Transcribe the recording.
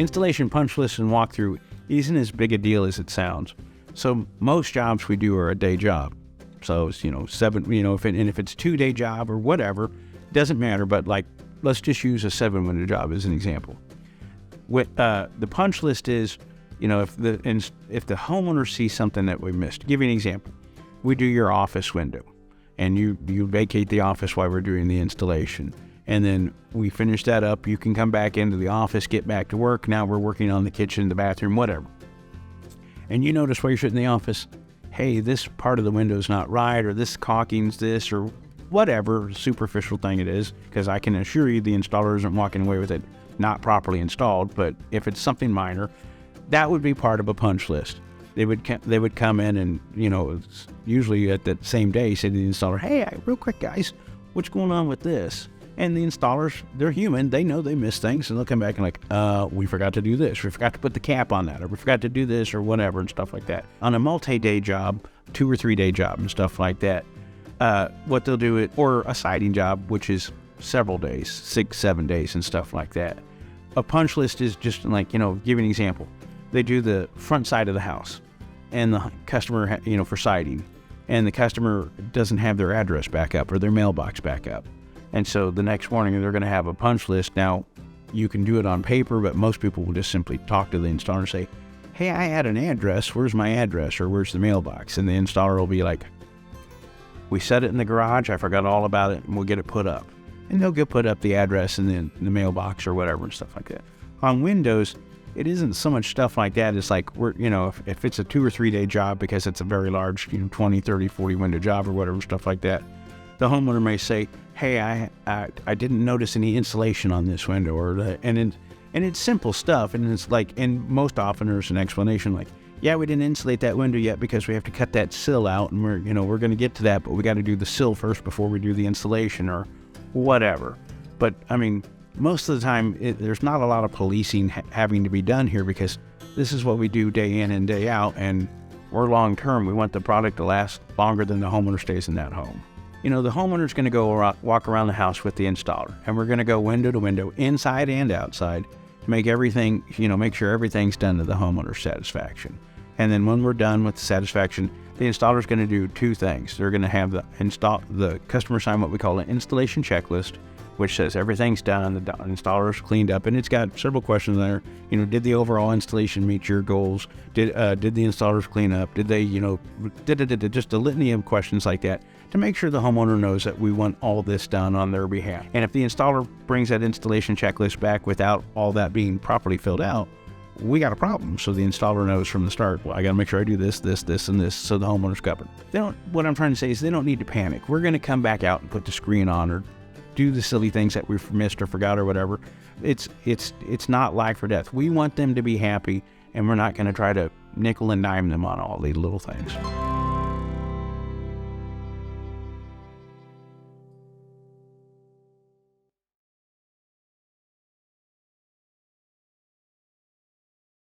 Installation punch list and walkthrough isn't as big a deal as it sounds. So most jobs we do are a day job. So it's, seven, if it's a 2-day job or whatever, doesn't matter. But like, let's just use a 7-window job as an example. With the punch list is, if the homeowner sees something that we missed. To give you an example, we do your office window, and you vacate the office while we're doing the installation. And then we finish that up. You can come back into the office, get back to work. Now we're working on the kitchen, the bathroom, whatever. And you notice while you're sitting in the office, hey, this part of the window's not right, or this caulking's this, or whatever superficial thing it is, because I can assure you the installer isn't walking away with it not properly installed. But if it's something minor, that would be part of a punch list. They would come in and, usually at that same day, say to the installer, hey, real quick, guys, what's going on with this? And the installers, they're human. They know they miss things, and they'll come back and we forgot to do this. We forgot to put the cap on that, or we forgot to do this, or whatever, and stuff like that. On a multi-day job, 2 or 3 day job and stuff like that, what they'll do or a siding job, which is several days, 6, 7 days and stuff like that. A punch list is just give you an example. They do the front side of the house, and the customer, for siding, and the customer doesn't have their address back up or their mailbox back up. And so the next morning they're going to have a punch list. Now, you can do it on paper, but most people will just simply talk to the installer and say, hey, I had an address. Where's my address, or where's the mailbox? And the installer will be like, we set it in the garage. I forgot all about it, and we'll get it put up. And they'll get put up the address and then the mailbox or whatever and stuff like that. On Windows, it isn't so much stuff like that. It's like, if it's a 2 or 3 day job, because it's a very large, 20, 30, 40 window job or whatever, stuff like that, the homeowner may say, hey, I didn't notice any insulation on this window, and it's simple stuff, and it's like, and most often there's an explanation like, yeah, we didn't insulate that window yet because we have to cut that sill out, and we're going to get to that, but we got to do the sill first before we do the insulation, or whatever. But I mean, most of the time, there's not a lot of policing having to be done here, because this is what we do day in and day out, and we're long term. We want the product to last longer than the homeowner stays in that home. The homeowner's going to go walk around the house with the installer, and we're going to go window to window, inside and outside, to make everything, make sure everything's done to the homeowner's satisfaction. And then when we're done with the satisfaction, the installer's going to do 2 things. They're going to have the customer sign what we call an installation checklist, which says everything's done, the installer's cleaned up, and it's got several questions there. Did the overall installation meet your goals? Did the installers clean up? Did they, just a litany of questions like that, to make sure the homeowner knows that we want all this done on their behalf. And if the installer brings that installation checklist back without all that being properly filled out, we got a problem. So the installer knows from the start, well, I got to make sure I do this, this, this, and this, so the homeowner's covered. What I'm trying to say is they don't need to panic. We're going to come back out and put the screen on, or do the silly things that we've missed or forgot or whatever. It's not life or death. We want them to be happy, and we're not going to try to nickel and dime them on all these little things.